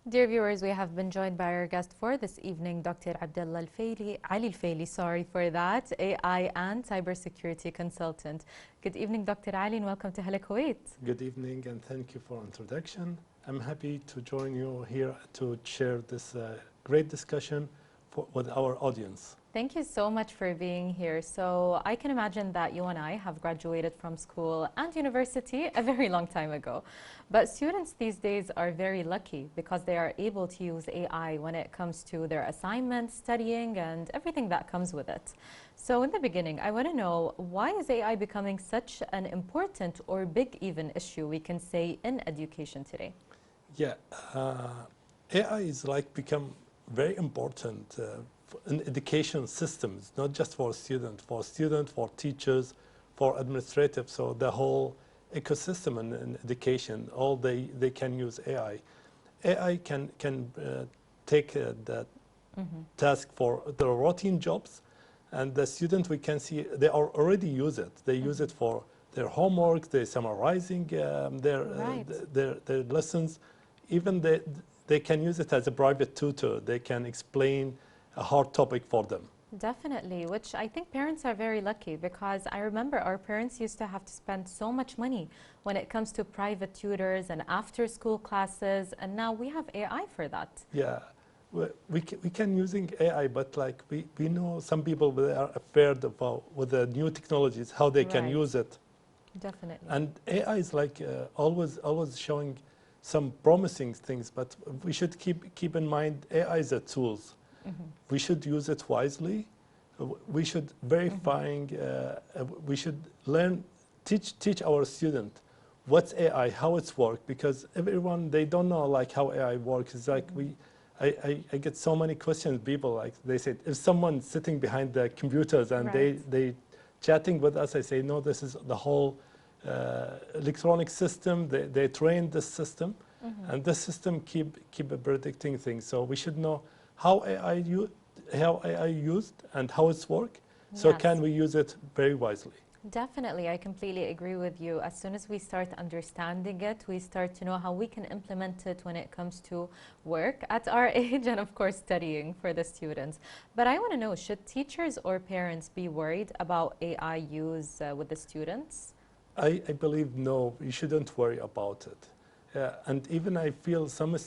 Dear viewers, we have been joined by our guest for this evening, Dr. Abdullah Alfayly, sorry for that, AI and cybersecurity consultant. Good evening, Dr. Ali, and welcome to Hala Kuwait. Good evening, and thank you for introduction. I'm happy to join you here to share this great discussion with our audience. Thank you so much for being here. So I can imagine that you and I have graduated from school and university a very long time ago. But students these days are very lucky because they are able to use AI when it comes to their assignments, studying, and everything that comes with it. So in the beginning, I want to know, why is AI becoming such an important or big even issue, we can say, in education today? Yeah, AI is like become very important in education systems, not just for students, for teachers, for administrative. So the whole ecosystem in education, all they can use AI. AI can take that task for the routine jobs, and the student, we can see they are already use it. They use it for their homework, they're summarizing their lessons. Even they can use it as a private tutor. They can explain a hard topic for them. Definitely, which I think parents are very lucky, because I remember our parents used to have to spend so much money when it comes to private tutors and after school classes, and now we have AI for that. Yeah, we can using AI, but like we know some people, they are afraid about with the new technologies, how they can use it. Definitely. And AI is like always showing some promising things, but we should keep in mind AI is a tools. We should use it wisely. We should verifying. We should learn, teach our student what's AI, how it's work, because everyone, they don't know like how AI works. It's like I get so many questions. People like, they said, if someone's sitting behind the computers and they chatting with us, I say, no, this is the whole electronic system. They train this system, and this system keep predicting things. So we should know how AI used and how it's work. So can we use it very wisely? Definitely, I completely agree with you. As soon as we start understanding it, we start to know how we can implement it when it comes to work at our age and, of course, studying for the students. But I want to know, should teachers or parents be worried about AI use with the students? I believe no, you shouldn't worry about it. And even I feel some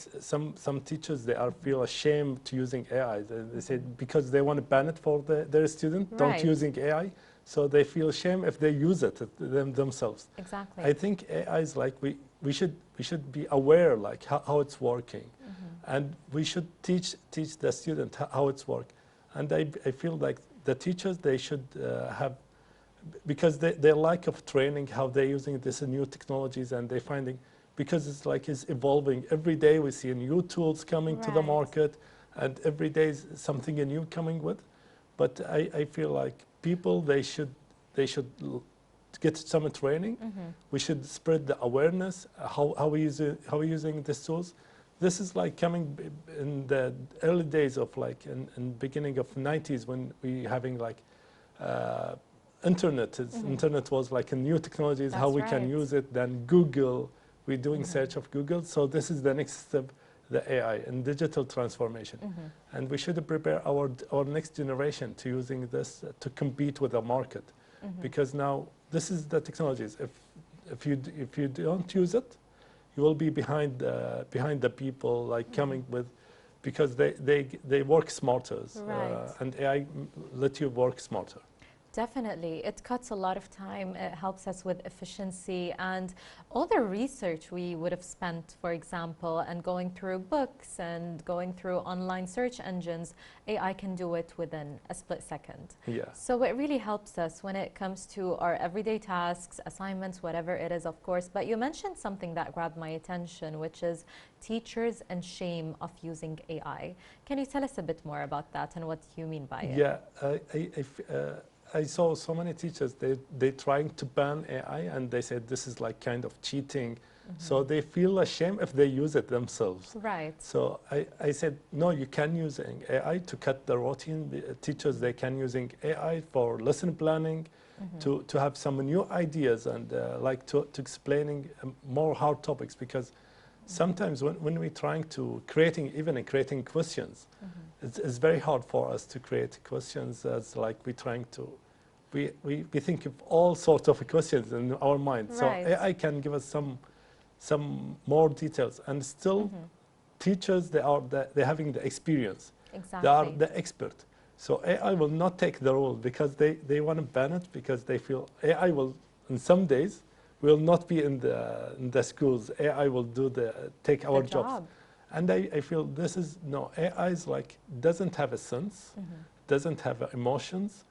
teachers, they feel ashamed to using AI. They say because they want to ban it for their student, don't using AI. So they feel shame if they use it themselves. Exactly. I think AI is like we should be aware like how it's working, and we should teach the student how it's work. And I feel like the teachers, they should have, because their lack of training, how they're using this new technologies, and they're finding, because it's like it's evolving. Every day we see new tools coming to the market, and every day is something new coming with. But I feel like people, they should get some training. We should spread the awareness, how we using these tools. This is like coming in the early days of like in beginning of 90s, when we having like internet. Internet was like a new technologies, how we can use it. Then Google, we're doing search of Google. So this is the next step, the AI and digital transformation. And we should prepare our next generation to using this to compete with the market. Because now this is the technologies. If you don't use it, you will be behind the people like coming with, because they work smarter, and AI let you work smarter. Definitely. It cuts a lot of time. It helps us with efficiency, and all the research we would have spent, for example, and going through books and going through online search engines, AI can do it within a split second. So it really helps us when it comes to our everyday tasks, assignments, whatever it is, of course. But you mentioned something that grabbed my attention, which is teachers and shame of using AI. Can you tell us a bit more about that and what you mean by it? Yeah, I saw so many teachers, they trying to ban AI, and they said this is like kind of cheating. So they feel ashamed if they use it themselves. So I said, no, you can use AI to cut the routine. Teachers, they can using AI for lesson planning, to have some new ideas, and like to explaining more hard topics, because Sometimes when we're trying to creating questions, it's very hard for us to create questions as like we're trying to, we think of all sorts of questions in our mind. So AI can give us some more details, and still teachers, they're having the experience. Exactly. They are the expert. So AI will not take the role because they want to ban it, because they feel AI will, in some days, will not be in the schools. AI will take our jobs. And I feel this is, no, AI is like, doesn't have a sense, doesn't have emotions.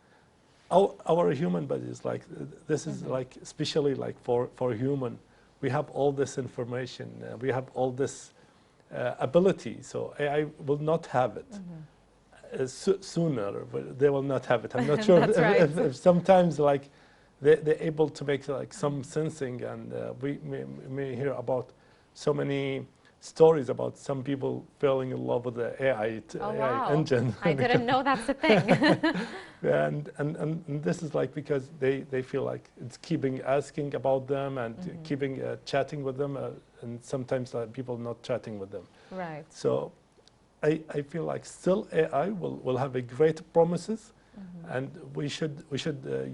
Our human body is like, this is like, especially like for human, we have all this information, we have all this ability, so AI will not have it. Sooner, but they will not have it. I'm not sure if sometimes like they're able to make like some sensing, and we may hear about so many stories about some people falling in love with the AI engine. I didn't know that's a thing. and this is like because they feel like it's keeping asking about them and keeping chatting with them, and sometimes people not chatting with them. Right. So I feel like still AI will have a great promises, and we should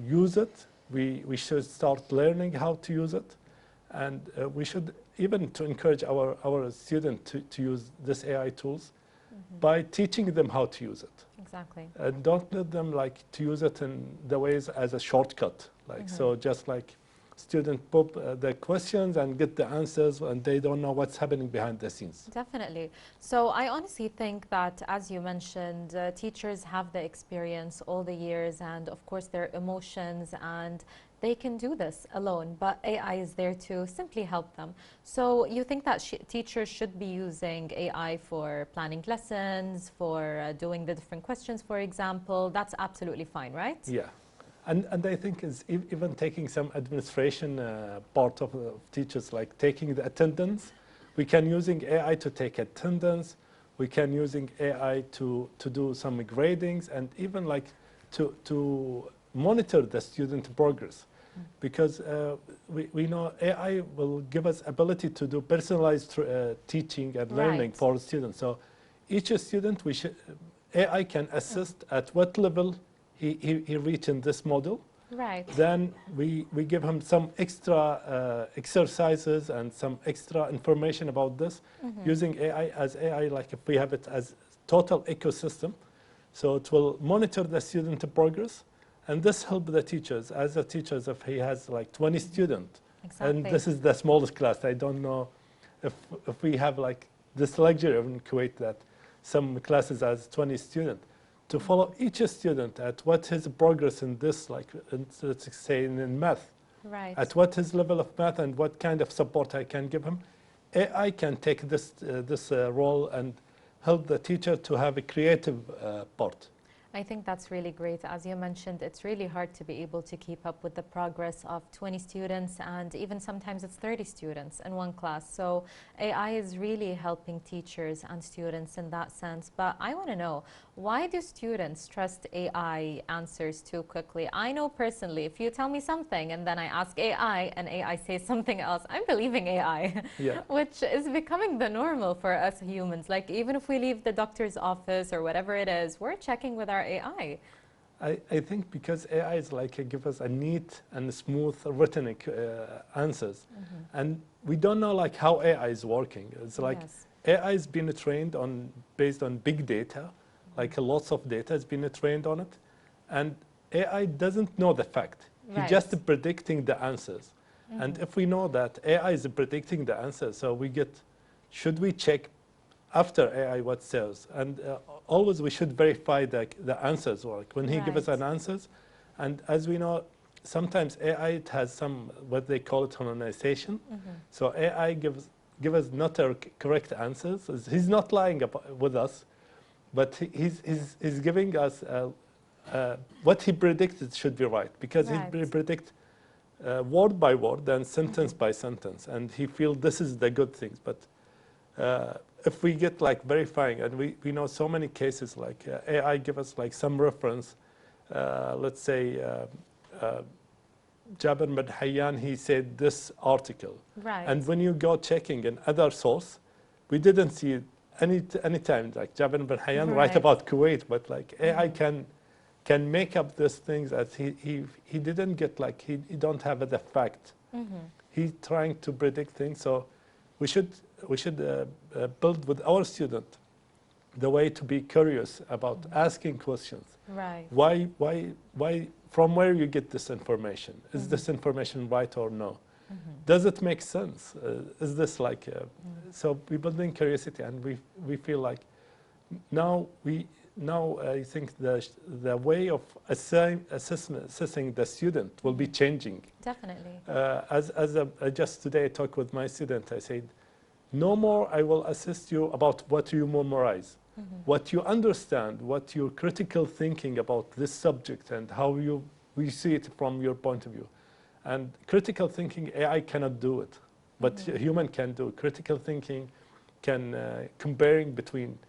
use it. We should start learning how to use it, and we should even to encourage our students to use this AI tools by teaching them how to use it. Exactly. And don't let them like to use it in the ways as a shortcut. Like so, just like students pop the questions and get the answers, and they don't know what's happening behind the scenes. Definitely. So I honestly think that, as you mentioned, teachers have the experience all the years, and of course their emotions, and they can do this alone, but AI is there to simply help them. So you think that teachers should be using AI for planning lessons, for doing the different questions, for example? That's absolutely fine, right? Yeah. And I think is even taking some administration part of teachers, like taking the attendance. We can using AI to take attendance. We can using AI to do some gradings, and even like to monitor the student progress. Because we know AI will give us ability to do personalized teaching and learning for students. So each student, AI can assist at what level he reached in this model. Right. Then we give him some extra exercises and some extra information about this, using AI like if we have it as total ecosystem. So it will monitor the student progress, and this helps the teachers. As a teacher, if he has like 20 students, and this is the smallest class, I don't know if we have like this luxury in Kuwait that some classes has 20 students. To follow each student at what his progress in this, like let's say in math, at what his level of math and what kind of support I can give him, AI can take this role and help the teacher to have a creative part. I think that's really great. As you mentioned, it's really hard to be able to keep up with the progress of 20 students, and even sometimes it's 30 students in one class. So AI is really helping teachers and students in that sense. But I want to know, why do students trust AI answers too quickly? I know personally, if you tell me something and then I ask AI and AI says something else, I'm believing AI, which is becoming the normal for us humans. Like even if we leave the doctor's office or whatever it is, we're checking with our AI. I think because AI is like give us a neat and smooth written answers, and we don't know like how AI is working. It's like AI has been trained based on big data, like lots of data has been trained on it, and AI doesn't know the fact. He's just predicting the answers. And if we know that AI is predicting the answers, so should we check after AI what says? And always we should verify the answers work when he gives us an answers. And as we know, sometimes AI it has some what they call it harmonization. So AI gives us not correct answers. He's not lying with us, but he's giving us what he predicted should be right, because he predict word by word and sentence by sentence, and he feels this is the good things. But if we get like verifying, and we know so many cases like AI give us like some reference, let's say Jabir bin Hayyan, he said this article. Right. And when you go checking in other source, we didn't see it any time like Jabir bin Hayyan write about Kuwait, but like AI can make up these things as he didn't get like he don't have the fact. He's trying to predict things. So we should build with our student the way to be curious about asking questions. Right. Why from where you get this information? Is this information right or no? Does it make sense? Is this like so we building curiosity, and we feel like now I think the way of assessing the student will be changing. Definitely. Just today I talked with my student. I said, no more I will assist you about what you memorize, what you understand, what your critical thinking about this subject and how we see it from your point of view. And critical thinking, AI cannot do it, but human can do. Critical thinking can comparing between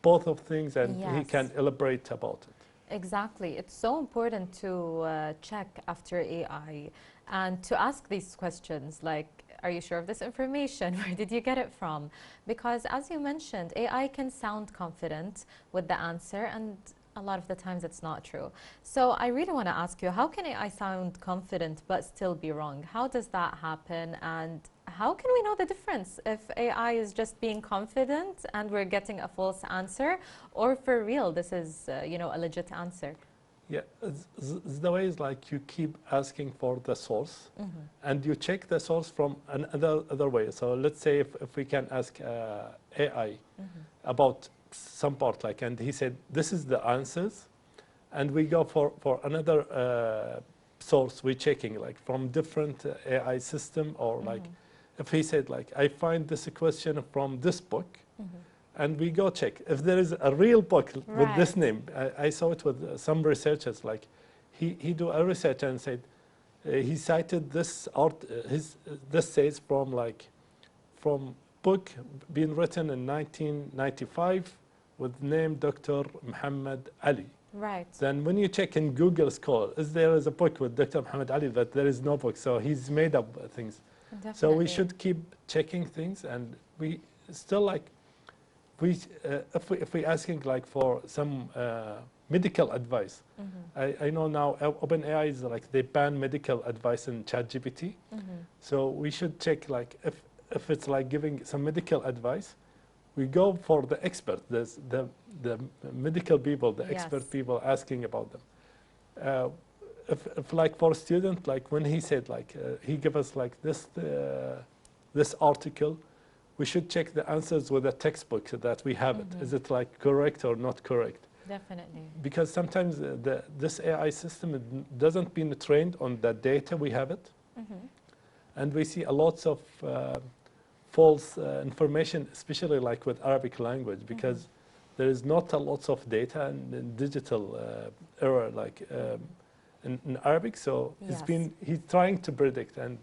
both of things, and he can elaborate about it. Exactly. It's so important to check after AI and to ask these questions like, are you sure of this information? Where did you get it from? Because as you mentioned, AI can sound confident with the answer, and a lot of the times it's not true. So I really want to ask you, how can AI sound confident but still be wrong? How does that happen? And how can we know the difference if AI is just being confident and we're getting a false answer, or for real, this is a legit answer? Yeah, the way is like you keep asking for the source, and you check the source from another way. So let's say if we can ask AI about some part, like, and he said this is the answers, and we go for another source, we're checking like from different AI system, or like if he said like I find this question from this book. And we go check if there is a real book with this name. I saw it with some researchers. Like he do a research and said he cited this this says from book being written in 1995 with name Dr. Muhammad Ali. Right. Then when you check in Google Scholar, there is a book with Dr. Muhammad Ali, but there is no book. So he's made up things. Definitely. So we should keep checking things, and we still like. If we asking like for some medical advice, I know now OpenAI is like they ban medical advice in ChatGPT, so we should check like if it's like giving some medical advice, we go for the expert, the medical people, the expert people asking about them. If like for a student, like when he said like he gave us like this article. We should check the answers with a textbook so that we have it. Is it like correct or not correct? Definitely. Because sometimes this AI system doesn't been trained on the data we have it. And we see a lots of false information, especially like with Arabic language, because there is not a lot of data and digital error like in Arabic. So he's trying to predict, and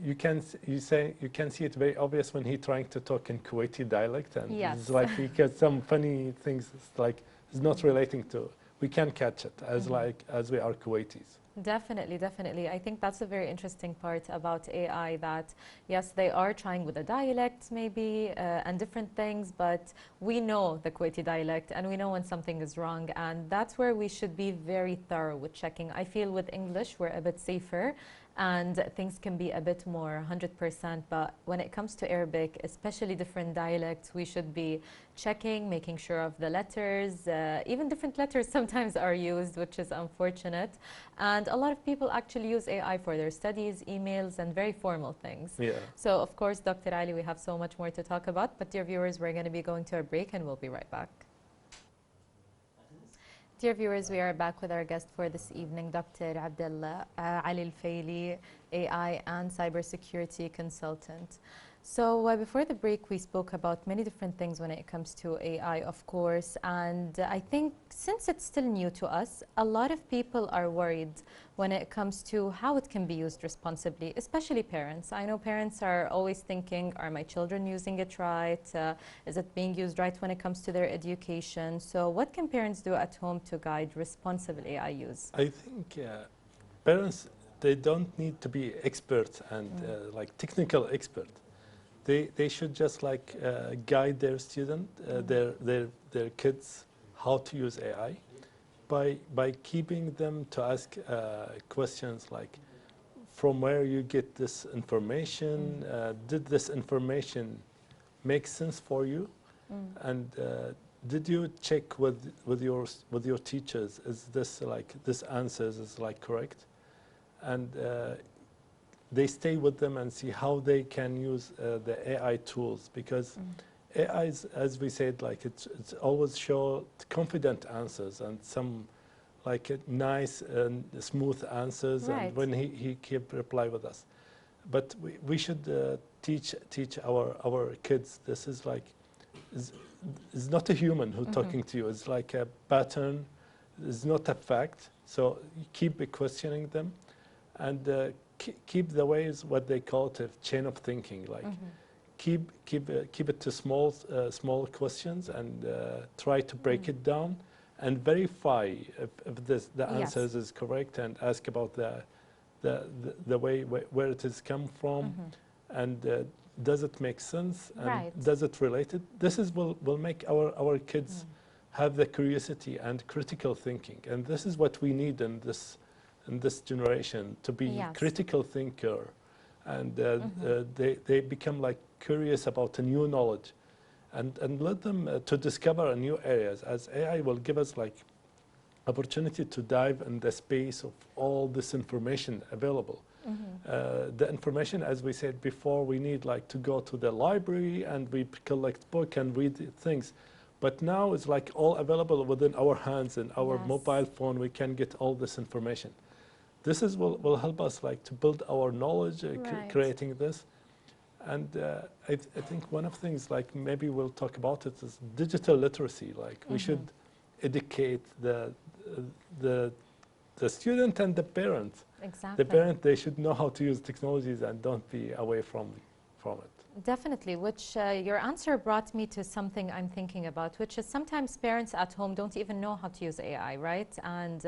you can see it very obvious when he's trying to talk in Kuwaiti dialect, and it's like he gets some funny things. It's like it's not relating to. We can catch it as we are Kuwaitis. Definitely, definitely. I think that's a very interesting part about AI, that yes, they are trying with the dialect maybe and different things, but we know the Kuwaiti dialect and we know when something is wrong, and that's where we should be very thorough with checking. I feel with English we're a bit safer and things can be a bit more 100%, but when it comes to Arabic, especially different dialects, we should be checking, making sure of the letters. Even different letters sometimes are used, which is unfortunate. And a lot of people actually use AI for their studies, emails, and very formal things. Yeah. So of course, Dr. Ali, we have so much more to talk about, but dear viewers, we're going to be going to a break and we'll be right back. Dear viewers, we are back with our guest for this evening, Dr. Abdullah Ali Alfayly, AI and cybersecurity consultant. So before the break, we spoke about many different things when it comes to AI, of course, and I think since it's still new to us, a lot of people are worried when it comes to how it can be used responsibly, especially parents. I know parents are always thinking, are my children using it right? Is it being used right when it comes to their education? So what can parents do at home to guide responsible AI use? I think parents, they don't need to be experts and like technical expert. They should just like guide their student, their kids, how to use AI by keeping them to ask questions like, from where you get this information, did this information make sense for you, and did you check with your teachers, is this like this answers is like correct, and they stay with them and see how they can use the AI tools, because AI is, as we said, like it's always show confident answers and some like nice and smooth answers, Right. and when he keep reply with us. But we should teach our kids, this is like is not a human who talking to you, it's like a pattern, it's not a fact. So you keep questioning them, and keep the ways, what they call it, a chain of thinking, like keep it to small questions, and try to break it down and verify if the answers is correct, and ask about the way where it has come from, and does it make sense, and does it relate it? This is will make our kids have the curiosity and critical thinking, and this is what we need in this generation, to be critical thinker, and they become like curious about a new knowledge, and let them to discover new areas, as AI will give us like opportunity to dive in the space of all this information available. The information, as we said before, we need like to go to the library and we collect book and read things, but now it's like all available within our hands and our mobile phone. We can get all this information. This is will help us like to build our knowledge, creating this. And I think one of the things, like maybe we'll talk about it, is digital literacy. Like we should educate the student and the parent. Exactly. The parent, they should know how to use technologies and don't be away from it. Definitely, which your answer brought me to something I'm thinking about, which is sometimes parents at home don't even know how to use AI, right? And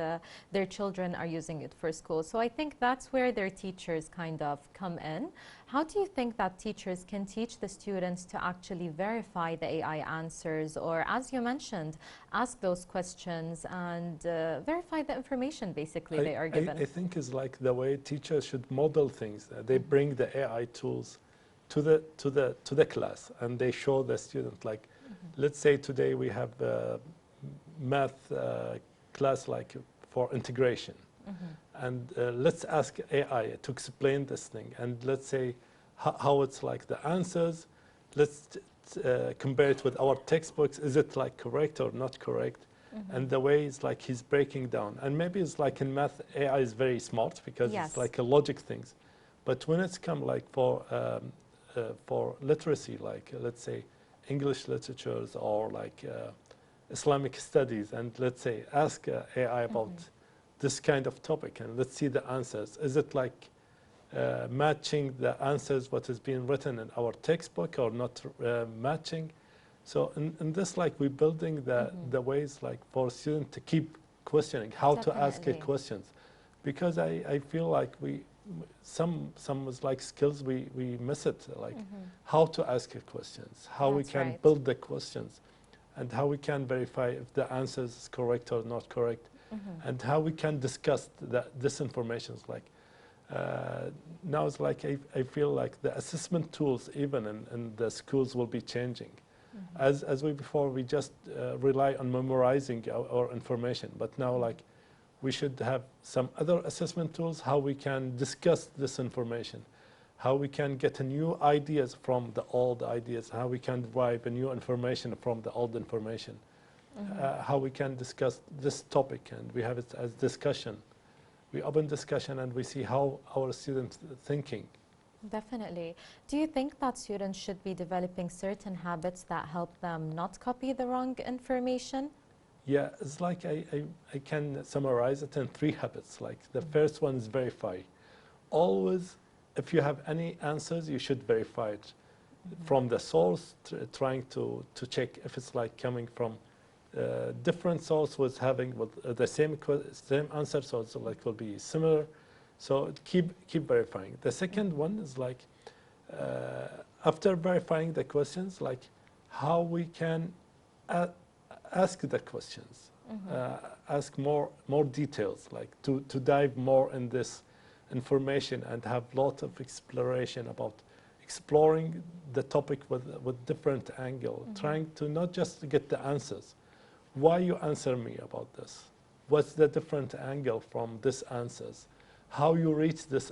their children are using it for school. So I think that's where their teachers kind of come in. How do you think that teachers can teach the students to actually verify the AI answers, or, as you mentioned, ask those questions and verify the information basically they are given? I think it's like the way teachers should model things. They bring the AI tools to the class, and they show the student, like let's say today we have a math class like for integration, and let's ask AI to explain this thing, and let's say how it's like the answers, let's compare it with our textbooks, is it like correct or not correct, and the way it's like he's breaking down. And maybe it's like in math, AI is very smart because it's like a logic things, but when it's come like for literacy, like let's say English literatures or like Islamic studies, and let's say ask AI about this kind of topic, and let's see the answers. Is it like matching the answers what is being written in our textbook or not matching? So in this, like we're building the ways like for students to keep questioning how to ask questions, because I feel like some like skills we miss it, like how to ask questions, how we can build the questions, and how we can verify if the answer is correct or not correct, and how we can discuss this information. Like now it's like I feel like the assessment tools even in the schools will be changing. As we just rely on memorizing our information, but now like we should have some other assessment tools, how we can discuss this information, how we can get new ideas from the old ideas, how we can derive a new information from the old information, how we can discuss this topic, and we have it as discussion. We open discussion and we see how our students thinking. Definitely. Do you think that students should be developing certain habits that help them not copy the wrong information? Yeah, it's like I can summarize it in 3 habits. Like the first one is verify. Always, if you have any answers, you should verify it from the source, trying to check if it's like coming from different source was having the same answer, so it's like will be similar. So keep verifying. The second one is like, after verifying the questions, like how we can ask the questions, ask more details, like to dive more in this information and have a lot of exploration about exploring the topic with different angle, trying to not just get the answers. Why you answer me about this? What's the different angle from this answers? How you reach this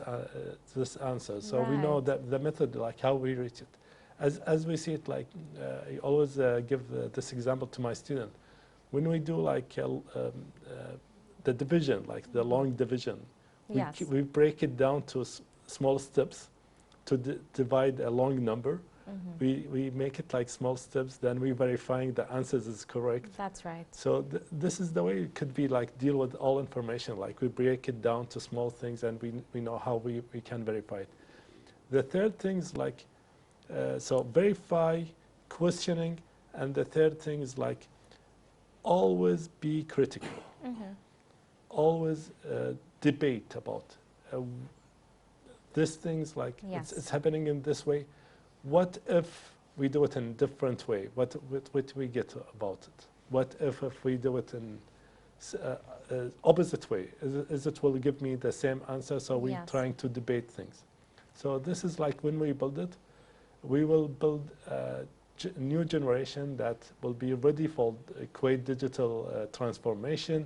answer? So we know that the method, like how we reach it. As we see it, like I always give this example to my student. When we do like the division, like the long division, we break it down to small steps to divide a long number. We make it like small steps, then we verifying the answers is correct. That's right. So this is the way it could be, like deal with all information, like we break it down to small things and we know how we can verify it. The third thing is like, so verify, questioning, and the third thing is like always be critical. Always debate about these things, like it's happening in this way. What if we do it in a different way? What we get about it? What if we do it in opposite way? Is it will give me the same answer? So we're trying to debate things. So this is like when we build it, we will build a new generation that will be ready for Kuwait digital transformation.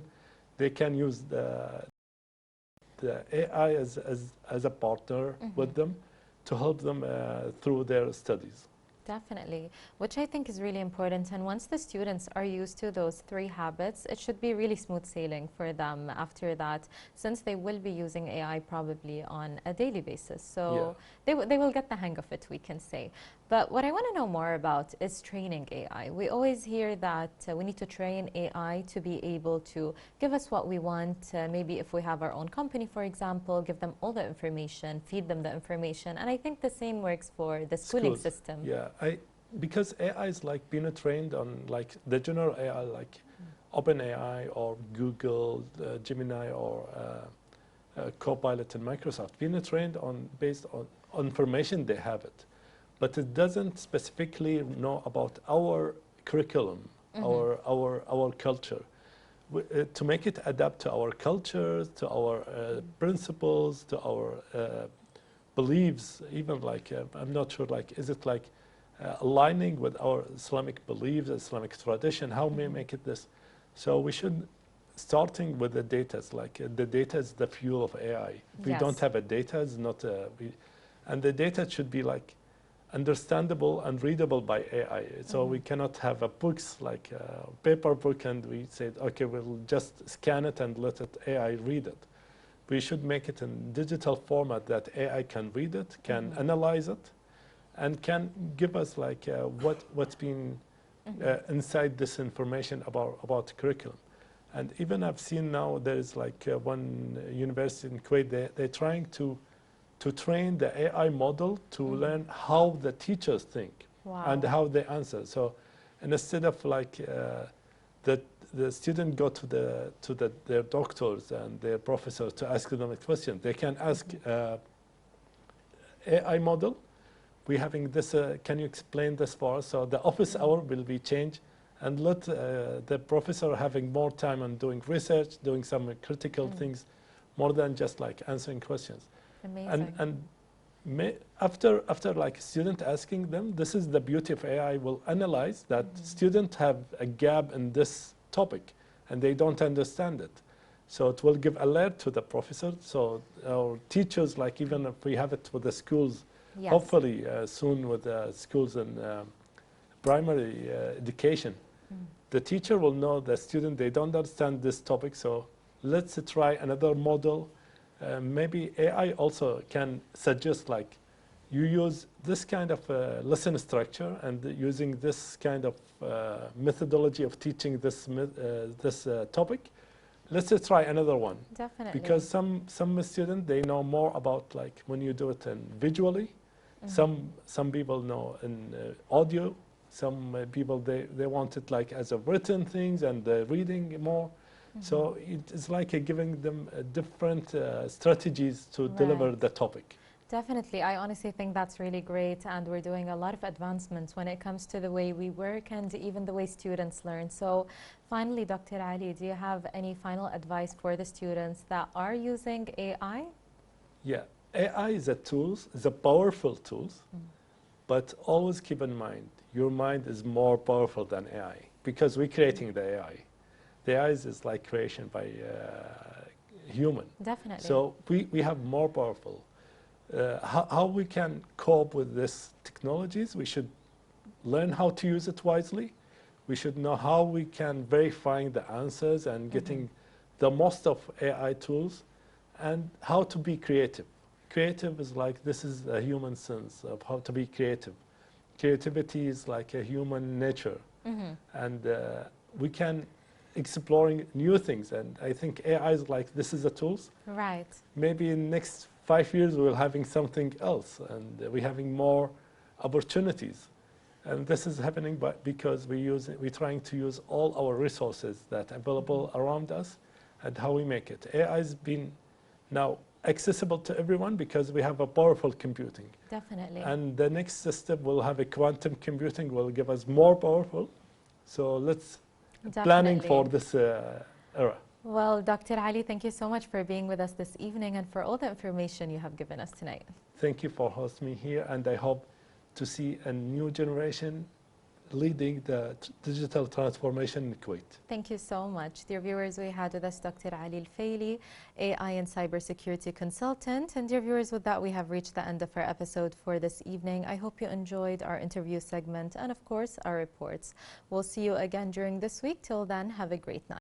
They can use the AI as a partner with them to help them through their studies. Definitely, which I think is really important. And once the students are used to those 3 habits, it should be really smooth sailing for them after that, since they will be using AI probably on a daily basis. So they will get the hang of it, we can say. But what I want to know more about is training AI. We always hear that we need to train AI to be able to give us what we want. Maybe if we have our own company, for example, give them all the information, feed them the information. And I think the same works for the schooling system. Yeah, because AI is like being trained on like the general AI, like OpenAI or Google, Gemini, or Copilot in Microsoft, being trained on based on information they have it. But it doesn't specifically know about our curriculum, our culture. To make it adapt to our culture, to our principles, to our beliefs, even like, I'm not sure, like, is it like aligning with our Islamic beliefs, Islamic tradition, how we make it this? So we should, starting with the data, like the data is the fuel of AI. If we don't have a data, it's not, and the data should be like, understandable and readable by AI. So we cannot have a books like a paper book and we said, okay, we'll just scan it and let it AI read it. We should make it in digital format that AI can read it, can analyze it, and can give us like what's been inside this information about curriculum. And even I've seen now there's like one university in Kuwait, they're trying to train the AI model to learn how the teachers think and how they answer. So instead of like the student go to their doctors and their professors to ask them a question, they can ask AI model, we're having this, can you explain this for us? So the office hour will be changed and let the professor having more time on doing research, doing some critical things, more than just like answering questions. Amazing. And after like student asking them, this is the beauty of AI, will analyze that students have a gap in this topic and they don't understand it. So it will give alert to the professor. So our teachers, like even if we have it with the schools, hopefully soon with the schools and primary education, the teacher will know the student, they don't understand this topic. So let's try another model. Maybe AI also can suggest like you use this kind of lesson structure and using this kind of methodology of teaching this topic. Let's try another one. Definitely. Because some students, they know more about like when you do it in visually. Some people know in audio. Some people, they want it like as a written things and reading more. So it's like giving them different strategies to deliver the topic. Definitely. I honestly think that's really great, and we're doing a lot of advancements when it comes to the way we work and even the way students learn. So finally, Dr. Ali, do you have any final advice for the students that are using AI? Yeah, AI is a tool, is a powerful tool, but always keep in mind, your mind is more powerful than AI because we're creating the AI. The AI is like creation by human. Definitely. So we have more powerful. How we can cope with these technologies, we should learn how to use it wisely. We should know how we can verify the answers and getting the most of AI tools, and how to be creative. Creative is like, this is a human sense of how to be creative. Creativity is like a human nature. And we can exploring new things. And I think AI is like, this is a tools. Right. Maybe in next 5 years, we'll having something else, and we're having more opportunities. And this is happening because we're trying to use all our resources that are available around us, and how we make it. AI has been now accessible to everyone because we have a powerful computing. Definitely. And the next step will have a quantum computing will give us more powerful. So let's planning for this era. Well, Dr. Ali, thank you so much for being with us this evening and for all the information you have given us tonight. Thank you for hosting me here, and I hope to see a new generation leading the digital transformation in Kuwait. Thank you so much. Dear viewers, we had with us Dr. Ali Alfayly, AI and cybersecurity consultant. And dear viewers, with that, we have reached the end of our episode for this evening. I hope you enjoyed our interview segment and, of course, our reports. We'll see you again during this week. Till then, have a great night.